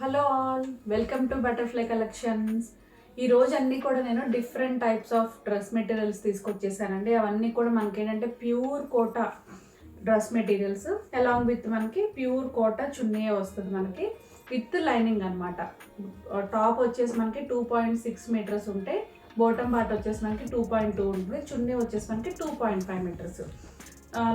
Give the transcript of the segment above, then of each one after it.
Hello all, welcome to butterfly collections. ఈ రోజు అన్నీ కూడా నేను different types of dress materials తీసుకొచ్చేసానండి. అవన్నీ కూడా మనకి ఏంటంటే pure Kota dress materials along with మనకి ప్యూర్ కోటా చున్నీ వస్తుంది మనకి విత్ లైనింగ్ అనమాట. టాప్ వచ్చేసి మనకి 2.6 మీటర్స్ ఉంటే బాటమ్ పార్ట్ వచ్చేసి మనకి 2.2 ఉంటుంది. చున్నీ వచ్చేసి మనకి 2.5 మీటర్స్.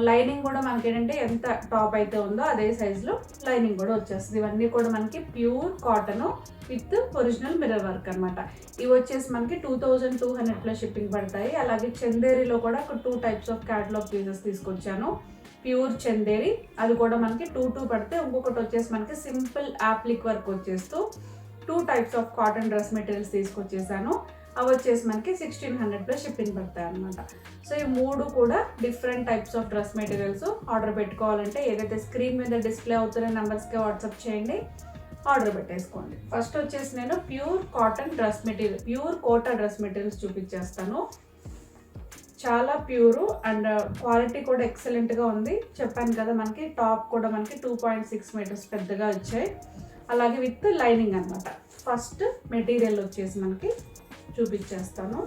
లైనింగ్ కూడా మనకి ఏంటంటే ఎంత టాప్ అయితే ఉందో అదే సైజులో లైనింగ్ కూడా వచ్చేస్తుంది. ఇవన్నీ కూడా మనకి pure cotton with original mirror work అనమాట. ఇవి వచ్చేసి మనకి 2200 షిప్పింగ్ పడతాయి. అలాగే చందేరిలో కూడా ఒక 2 టైప్స్ ఆఫ్ క్యాటలాగ్ పీసెస్ తీసుకొచ్చాను. ప్యూర్ చందేరి అది కూడా మనకి 2 పడితే, ఇంకొకటి వచ్చేసి మనకి సింపుల్ యాప్లిక్ వర్క్ వచ్చేస్తూ 2 types of cotton dress materials తీసుకొచ్చేసాను. అవి వచ్చేసి మనకి 1600 షిప్పింగ్ పడతాయి అనమాట. సో ఈ 3 కూడా different types of dress materials. Order పెట్టుకోవాలంటే ఏదైతే స్క్రీన్ మీద డిస్ప్లే అవుతున్న నెంబర్స్కి వాట్సాప్ చేయండి, ఆర్డర్ పెట్టేసుకోండి. ఫస్ట్ వచ్చేసి నేను pure cotton dress material, pure Kota dress materials చూపించేస్తాను. చాలా ప్యూరు అండ్ క్వాలిటీ కూడా ఎక్సలెంట్గా ఉంది. చెప్పాను కదా, మనకి టాప్ కూడా మనకి 2.6 మీటర్స్ పెద్దగా వచ్చాయి. అలాగే విత్ లైనింగ్ అనమాట. ఫస్ట్ మెటీరియల్ వచ్చేసి మనకి చూపించేస్తాను.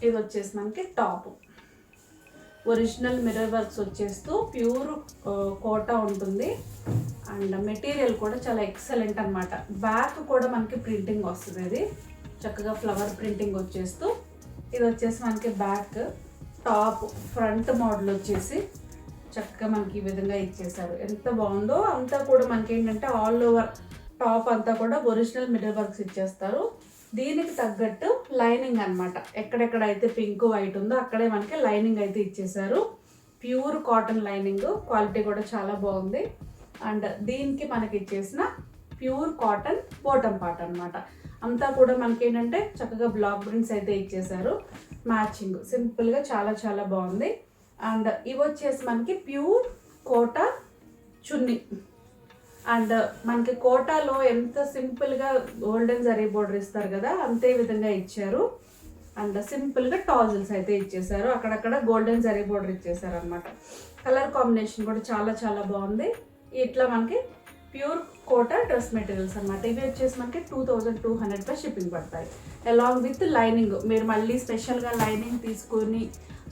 ఇది వచ్చేసి మనకి టాప్ ఒరిజినల్ మిర్రర్ వర్క్స్ వచ్చేస్తూ ప్యూర్ కోటా ఉంటుంది. అండ్ మెటీరియల్ కూడా చాలా ఎక్సలెంట్ అనమాట. బ్యాక్ కూడా మనకి ప్రింటింగ్ వస్తుంది. ఇది చక్కగా ఫ్లవర్ ప్రింటింగ్ వచ్చేస్తూ ఇది వచ్చేసి మనకి బ్యాక్. టాప్ ఫ్రంట్ మోడల్ వచ్చేసి చక్కగా మనకి ఈ విధంగా ఇచ్చేసారు. ఎంత బాగుందో. అంతా కూడా మనకి ఏంటంటే ఆల్ ఓవర్ టాప్ అంతా కూడా ఒరిజినల్ మిర్రర్ వర్క్స్ ఇచ్చేస్తారు. దీనికి తగ్గట్టు లైనింగ్ అనమాట. ఎక్కడెక్కడైతే పింక్ వైట్ ఉందో అక్కడే మనకి లైనింగ్ అయితే ఇచ్చేసారు. ప్యూర్ కాటన్ లైనింగ్, క్వాలిటీ కూడా చాలా బాగుంది. అండ్ దీనికి మనకి ఇచ్చేసిన ప్యూర్ కాటన్ బాటమ్ పార్ట్ అనమాట. అంతా కూడా మనకి ఏంటంటే చక్కగా బ్లాక్ ప్రింట్స్ అయితే ఇచ్చేసారు. మ్యాచింగ్ సింపుల్గా చాలా చాలా బాగుంది. అండ్ ఇవి వచ్చేసి మనకి ప్యూర్ కోటా చున్నీ. అండ్ మనకి కోటాలో ఎంత సింపుల్గా గోల్డెన్ జరీ బోర్డర్ ఇస్తారు కదా, అంతే విధంగా ఇచ్చారు. అండ్ సింపుల్గా టాజిల్స్ అయితే ఇచ్చేసారు. అక్కడక్కడ గోల్డెన్ జరీ బోర్డర్ ఇచ్చేసారు అనమాట. కలర్ కాంబినేషన్ కూడా చాలా చాలా బాగుంది. ఇట్లా మనకి ప్యూర్ కోటా డ్రెస్ మెటీరియల్స్ అనమాట. ఇవి వచ్చేసి మనకి 2200 షిప్పింగ్ పడతాయి. Along with lining. మీరు మళ్ళీ స్పెషల్గా లైనింగ్ తీసుకొని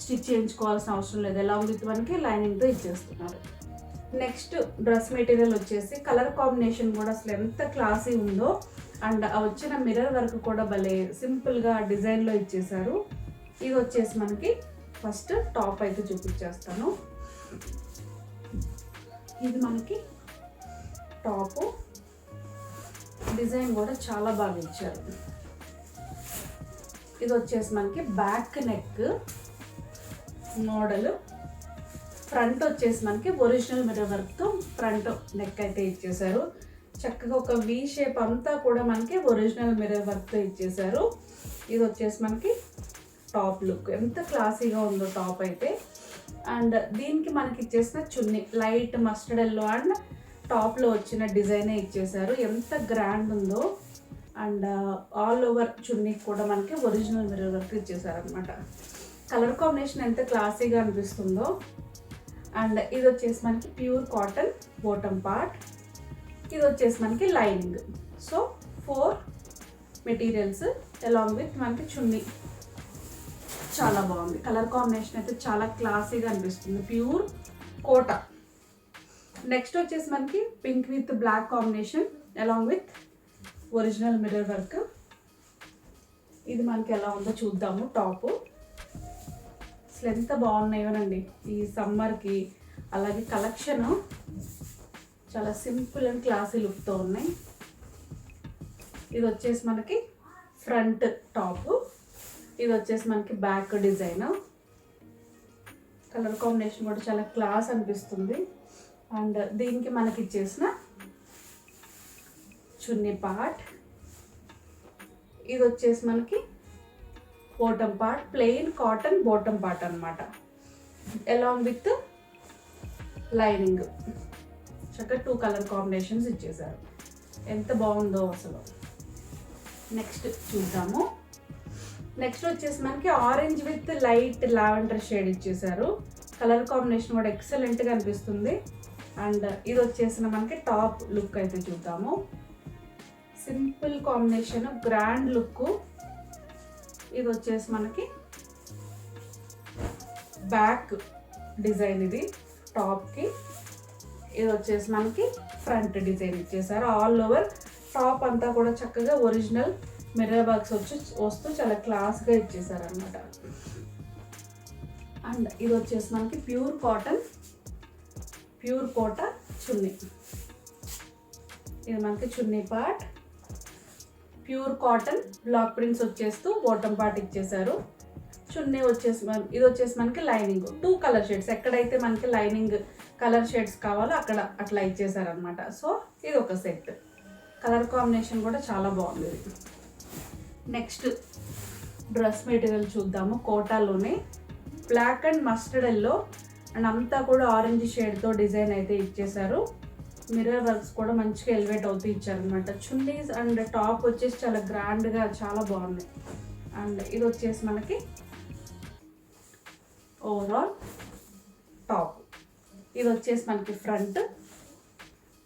స్టిచ్ చేయించుకోవాల్సిన అవసరం లేదు. అలాంగ్ విత్ మనకి లైనింగ్తో ఇచ్చేస్తున్నారు. నెక్స్ట్ డ్రెస్ మెటీరియల్ వచ్చేసి కలర్ కాంబినేషన్ కూడా అసలు ఎంత క్లాసీ ఉందో. అండ్ వచ్చిన మిర్రర్ వర్క్ కూడా భలే సింపుల్గా డిజైన్లో ఇచ్చేసారు. ఇది వచ్చేసి మనకి ఫస్ట్ టాప్ అయితే చూపించేస్తాను. ఇది మనకి టాపు. డిజైన్ కూడా చాలా బాగా ఇచ్చారు. ఇది వచ్చేసి మనకి బ్యాక్ నెక్ మోడల్. ఫ్రంట్ వచ్చేసి మనకి ఒరిజినల్ మిర్రర్ వర్క్తో ఫ్రంట్ నెక్ అయితే ఇచ్చేసారు. చక్కగా ఒక వి షేప్ అంతా కూడా మనకి ఒరిజినల్ మిర్రర్ వర్క్తో ఇచ్చేసారు. ఇది వచ్చేసి మనకి టాప్ లుక్. ఎంత క్లాసీగా ఉందో టాప్ అయితే. అండ్ దీనికి మనకి ఇచ్చేసిన చున్నీ లైట్ మస్టర్డ్ ఎల్లో అండ్ టాప్లో వచ్చిన డిజైనే ఇచ్చేసారు. ఎంత గ్రాండ్ ఉందో. అండ్ ఆల్ ఓవర్ చున్నీకి కూడా మనకి ఒరిజినల్ మిర్రర్ వర్క్ ఇచ్చేసారు అనమాట. కలర్ కాంబినేషన్ ఎంత క్లాసీగా అనిపిస్తుందో. అండ్ ఇది వచ్చేసి మనకి ప్యూర్ కాటన్ బాటమ్ పార్ట్. ఇది వచ్చేసి మనకి lining. So 4 materials along with మనకి చున్నీ. చాలా బాగుంది. కలర్ కాంబినేషన్ అయితే చాలా క్లాసీగా అనిపిస్తుంది. Pure quota. నెక్స్ట్ వచ్చేసి మనకి pink with black combination along with original mirror work. ఇది మనకి ఎలా ఉందో చూద్దాము. టాపు అసలు ఎంత బాగున్నాయోనండి ఈ సమ్మర్కి. అలాగే కలెక్షన్ చాలా సింపుల్ అండ్ క్లాసీ లుక్తో ఉన్నాయి. ఇది వచ్చేసి మనకి ఫ్రంట్ టాపు. ఇది వచ్చేసి మనకి బ్యాక్ డిజైన్. కలర్ కాంబినేషన్ కూడా చాలా క్లాస్ అనిపిస్తుంది. అండ్ దీనికి మనకి ఇచ్చేసిన చున్నీ పార్ట్. ఇది వచ్చేసి మనకి bottom part, plain cotton bottom part అనమాట. Along with lining. చక్కగా 2 కలర్ కాంబినేషన్స్ ఇచ్చేసారు. ఎంత బాగుందో అసలు. నెక్స్ట్ చూద్దాము. నెక్స్ట్ వచ్చేసి మనకి orange with light lavender shade ఇచ్చేసారు. కలర్ కాంబినేషన్ కూడా ఎక్సలెంట్గా అనిపిస్తుంది. అండ్ ఇది వచ్చేసిన మనకి టాప్ లుక్ అయితే చూద్దాము. Simple combination, grand look. ఇది వచ్చేసి మనకి బ్యాక్ డిజైన్, ఇది టాప్కి. ఇది వచ్చేసి మనకి ఫ్రంట్ డిజైన్ ఇచ్చేసారు. ఆల్ ఓవర్ టాప్ అంతా కూడా చక్కగా ఒరిజినల్ మిర్రర్ వర్క్స్ వస్తూ చాలా క్లాస్గా ఇచ్చేసారు అనమాట. అండ్ ఇది వచ్చేసి మనకి ప్యూర్ కాటన్, ప్యూర్ కోట చున్నీ. ఇది మనకి చున్నీ part, pure cotton block prints వచ్చేస్తూ బాటమ్ పార్ట్ ఇచ్చేసారు. చున్నీ వచ్చేసి ఇది వచ్చేసి మనకి లైనింగ్ 2 కలర్ షేడ్స్, ఎక్కడైతే మనకి లైనింగ్ కలర్ షేడ్స్ కావాలో అక్కడ అట్లా ఇచ్చేసారు అనమాట. సో ఇది ఒక సెట్. కలర్ కాంబినేషన్ కూడా చాలా బాగుంది. నెక్స్ట్ డ్రెస్ మెటీరియల్ చూద్దాము. కోటాలోనే black and mustard yellow and అంతా కూడా ఆరెంజ్ షేడ్తో డిజైన్ అయితే ఇచ్చేసారు. మిర్రర్ వర్క్స్ కూడా మంచిగా ఎలివేట్ అవుతూ ఇచ్చారనమాట. చున్నీస్ అండ్ టాప్ వచ్చేసి చాలా గ్రాండ్గా చాలా బాగుంది. అండ్ ఇది వచ్చేసి మనకి ఓవరాల్ టాప్. ఇది వచ్చేసి మనకి ఫ్రంట్,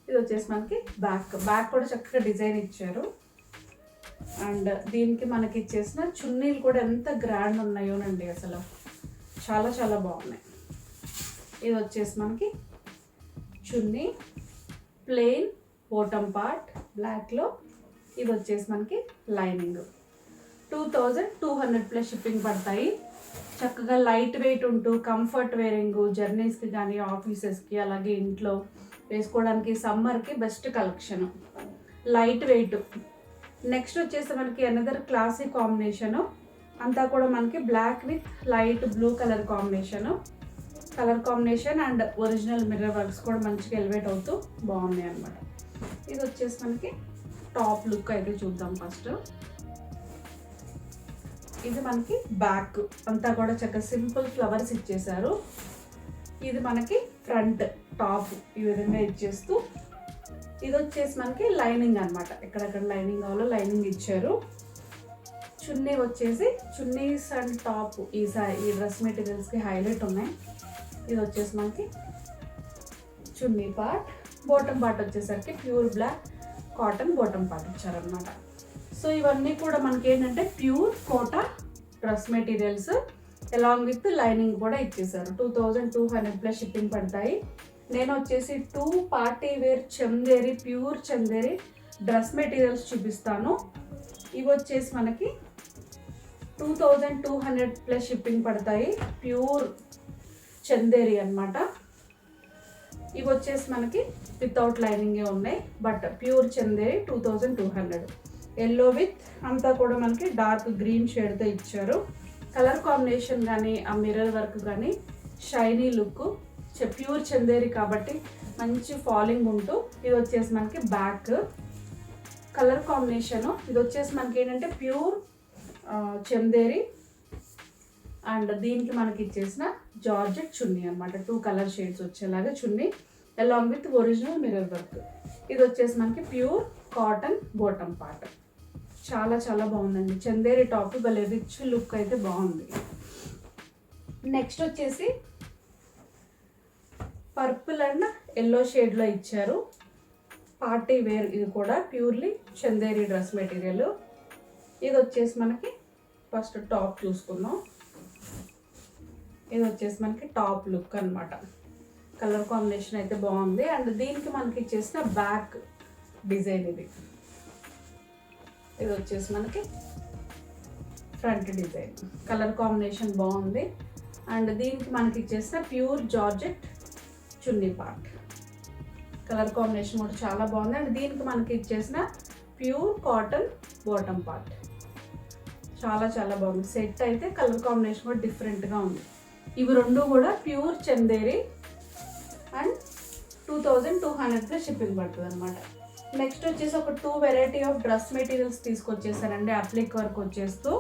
ఇది వచ్చేసి మనకి బ్యాక్ కూడా చక్కగా డిజైన్ ఇచ్చారు. అండ్ దీనికి మనకి ఇచ్చేసిన చున్నీలు కూడా ఎంత గ్రాండ్ ఉన్నాయోనండి, అసలు చాలా చాలా బాగున్నాయి. ఇది వచ్చేసి మనకి చున్నీ ప్లెయిన్ బాటమ్ పార్ట్ బ్లాక్లో. ఇది వచ్చేసి మనకి లైనింగ్. 2200 ప్లస్ షిప్పింగ్ పడతాయి. చక్కగా లైట్ వెయిట్ ఉంటూ కంఫర్ట్ వేరింగ్, జర్నీస్కి కానీ ఆఫీసెస్కి అలాగే ఇంట్లో వేసుకోవడానికి సమ్మర్కి best collection. Light weight. Next వచ్చేసి మనకి అనదర్ క్లాసీ కాంబినేషను, అంతా కూడా మనకి black with light blue colour combination. Colour combination and original mirror works కూడా మంచిగా ఎలివేట్ అవుతూ బాగున్నాయి అన్నమాట. ఇది వచ్చేసి మనకి టాప్ లుక్ అయితే చూద్దాం ఫస్ట్. ఇది మనకి బ్యాక్ అంతా కూడా చక్కగా సింపుల్ ఫ్లవర్స్ ఇచ్చేసారు. ఇది మనకి ఫ్రంట్ టాప్ ఈ విధంగా ఇచ్చేస్తూ, ఇది వచ్చేసి మనకి లైనింగ్ అనమాట. ఎక్కడెక్కడ లైనింగ్ కావాలో లైనింగ్ ఇచ్చారు. చున్నీ వచ్చేసి చున్నీస్ అండ్ టాప్ ఈ డ్రెస్ మెటీరియల్స్కి హైలైట్ ఉన్నాయి. ఇది వచ్చేసి మనకి చున్నీ పార్ట్, బాటమ్ పార్ట్ వచ్చేసరికి pure black cotton bottom part ఇచ్చారనమాట. సో ఇవన్నీ కూడా మనకి ఏంటంటే pure Kota dress materials along with lining కూడా ఇచ్చేసారు. 2200 ప్లస్ షిప్పింగ్ పడతాయి. నేను వచ్చేసి 2 party wear Chanderi, pure Chanderi dress materials చూపిస్తాను. ఇవి వచ్చేసి మనకి 2200 ప్లస్ షిప్పింగ్ పడతాయి. ప్యూర్ చందేరి అన్నమాట. ఇవి వచ్చేసి మనకి వితౌట్ లైనింగే ఉన్నాయి, but pure Chanderi 2200. Yellow with అంతా కూడా మనకి డార్క్ గ్రీన్ షేడ్తో ఇచ్చారు. కలర్ కాంబినేషన్ కానీ ఆ మిర్రర్ వర్క్ కానీ షైనీ లుక్, ప్యూర్ చందేరి కాబట్టి మంచి ఫాలింగ్ ఉంటూ. ఇది వచ్చేసి మనకి బ్యాక్ కలర్ కాంబినేషను. ఇది వచ్చేసి మనకి ఏంటంటే ప్యూర్ చందేరి అండ్ దీనికి మనకి ఇచ్చేసిన జార్జెట్ చున్నీ అనమాట. 2 కలర్ షేడ్స్ వచ్చేలాగా చున్నీ along with original mirror work. ఇది వచ్చేసి మనకి ప్యూర్ కాటన్ బాటమ్ పార్ట్. చాలా చాలా బాగుందండి. చందేరి టాప్ భలే రిచ్ లుక్ అయితే బాగుంది. నెక్స్ట్ వచ్చేసి పర్పుల్ అండ్ ఎల్లో షేడ్లో ఇచ్చారు. పార్టీ వేర్, ఇది కూడా ప్యూర్లీ చందేరి డ్రెస్ మెటీరియల్. ఇది వచ్చేసి మనకి ఫస్ట్ టాప్ చూసుకుందాం. ఇది వచ్చేసి మనకి టాప్ లుక్ అనమాట. కలర్ కాంబినేషన్ అయితే బాగుంది. అండ్ దీనికి మనకి ఇచ్చేసిన బ్యాక్ డిజైన్ ఇది. ఇది వచ్చేసి మనకి ఫ్రంట్ డిజైన్. కలర్ కాంబినేషన్ బాగుంది. అండ్ దీనికి మనకి ఇచ్చేసిన ప్యూర్ జార్జెట్ చున్నీ పార్ట్. కలర్ కాంబినేషన్ కూడా చాలా బాగుంది. అండ్ దీనికి మనకి ఇచ్చేసిన ప్యూర్ కాటన్ బాటమ్ పార్ట్. చాలా చాలా బాగుంది. సెట్ అయితే కలర్ కాంబినేషన్ కూడా డిఫరెంట్గా ఉంది. ఇవి రెండు కూడా pure Chanderi and 2200 plus shipping పడుతుంది అనమాట. నెక్స్ట్ వచ్చేసి ఒక 2 వెరైటీ ఆఫ్ డ్రెస్ మెటీరియల్స్ తీసుకొచ్చేసారండి. అప్లిక్ వర్క్ వచ్చేస్తూ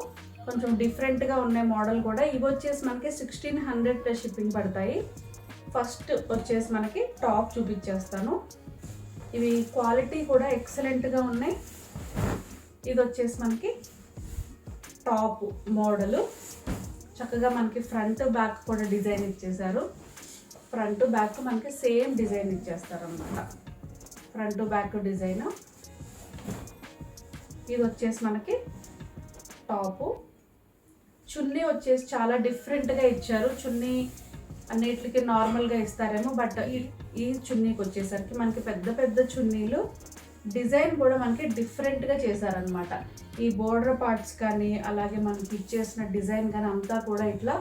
కొంచెం డిఫరెంట్గా ఉన్నాయి మోడల్ కూడా. ఇవి వచ్చేసి మనకి 1600 ప్లస్ షిప్పింగ్ పడతాయి. ఫస్ట్ వచ్చేసి మనకి టాప్ చూపించేస్తాను. ఇవి క్వాలిటీ కూడా ఎక్సలెంట్గా ఉన్నాయి. ఇది వచ్చేసి మనకి టాప్ మోడలు. చక్కగా మనకి ఫ్రంట్ బ్యాక్ కూడా డిజైన్ ఇచ్చేసారు. ఫ్రంట్ బ్యాక్ మనకి సేమ్ డిజైన్ ఇచ్చేస్తారనమాట. Front back design. ఇది వచ్చేసి మనకి టాపు. చున్నీ వచ్చేసి చాలా డిఫరెంట్గా ఇచ్చారు. చున్నీ అన్నిటికి నార్మల్గా ఇస్తారేమో, బట్ ఈ చున్నీకి వచ్చేసరికి మనకి పెద్ద పెద్ద చున్నీలు, డిజైన్ కూడా మనకి డిఫరెంట్గా చేశారనమాట. ఈ బోర్డర్ పార్ట్స్ కానీ అలాగే మనకి ఇచ్చేసిన డిజైన్ కానీ అంతా కూడా ఇట్లా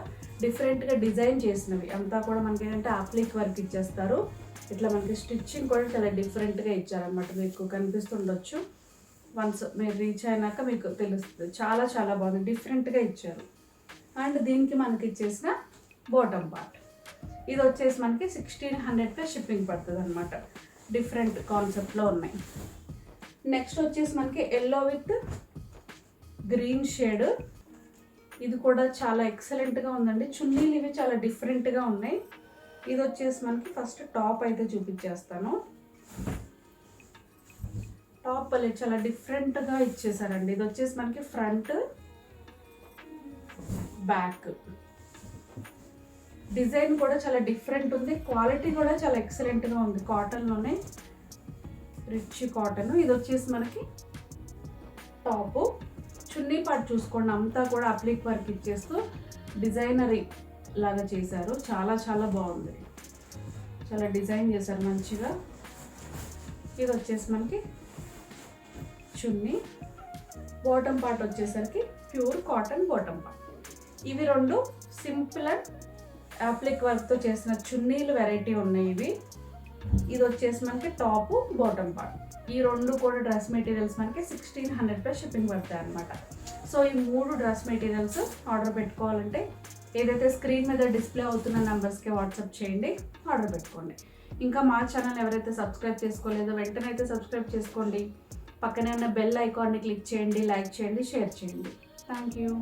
డిఫరెంట్గా డిజైన్ చేసినవి అంతా కూడా మనకి ఏంటంటే అప్లిక్ వర్క్ ఇచ్చేస్తారు. ఇట్లా మనకి స్టిచ్చింగ్ కూడా చాలా డిఫరెంట్గా ఇచ్చారనమాట. మీకు కనిపిస్తుండొచ్చు, వన్స్ మీరు రీచ్ అయినాక మీకు తెలుస్తుంది. చాలా చాలా బాగుంది, డిఫరెంట్గా ఇచ్చారు. అండ్ దీనికి మనకి ఇచ్చేసిన బాటమ్ పార్ట్ ఇది వచ్చేసి మనకి 1600 షిప్పింగ్ పడుతుంది అనమాట. డిఫరెంట్ కాన్సెప్ట్లో ఉన్నాయి. నెక్స్ట్ వచ్చేసి మనకి ఎల్లో విత్ గ్రీన్ షేడ్. ఇది కూడా చాలా ఎక్సలెంట్గా ఉందండి. చున్నీలు ఇవి చాలా డిఫరెంట్గా ఉన్నాయి. ఇది వచ్చేసి మనకి ఫస్ట్ టాప్ అయితే చూపించేస్తాను. టాప్ అనేది చాలా డిఫరెంట్గా ఇచ్చేసారండి. ఇది వచ్చేసి మనకి ఫ్రంట్ బ్యాక్ డిజైన్ కూడా చాలా డిఫరెంట్ ఉంది. క్వాలిటీ కూడా చాలా ఎక్సలెంట్గా ఉంది. కాటన్లోనే రిచ్ కాటన్. ఇది వచ్చేసి మనకి టాపు. చున్నీ పార్ట్ చూసుకోండి, అంతా కూడా అప్లిక్ వర్క్ ఇచ్చేస్తూ డిజైనరీ లాగా చేశారు. చాలా చాలా బాగుంది. చాలా డిజైన్ చేశారు మంచిగా. ఇది వచ్చేసి మనకి చున్నీ. బాటమ్ పార్ట్ వచ్చేసరికి ప్యూర్ కాటన్ బాటమ్ పార్ట్. ఇవి రెండు సింపుల్ అండ్ అప్లిక్ వర్క్తో చేసిన చున్నీలు వెరైటీ ఉన్నాయి ఇవి. ఇది వచ్చేసి మనకి టాపు బాటమ్ పార్ట్. ఈ రెండు కూడా డ్రెస్ మెటీరియల్స్ మనకి 1600 షిప్పింగ్ పడతాయి అనమాట. సో ఈ 3 డ్రెస్ మెటీరియల్స్ ఆర్డర్ పెట్టుకోవాలంటే ఏదైతే స్క్రీన్ మీద డిస్ప్లే అవుతున్న నెంబర్స్కి వాట్సాప్ చేయండి, ఆర్డర్ పెట్టుకోండి. ఇంకా మా ఛానల్ ఎవరైతే సబ్స్క్రైబ్ చేసుకోలేదో వెంటనే అయితే సబ్స్క్రైబ్ చేసుకోండి. పక్కనే ఉన్న బెల్ ఐకాన్ని క్లిక్ చేయండి, లైక్ చేయండి, షేర్ చేయండి. Thank you.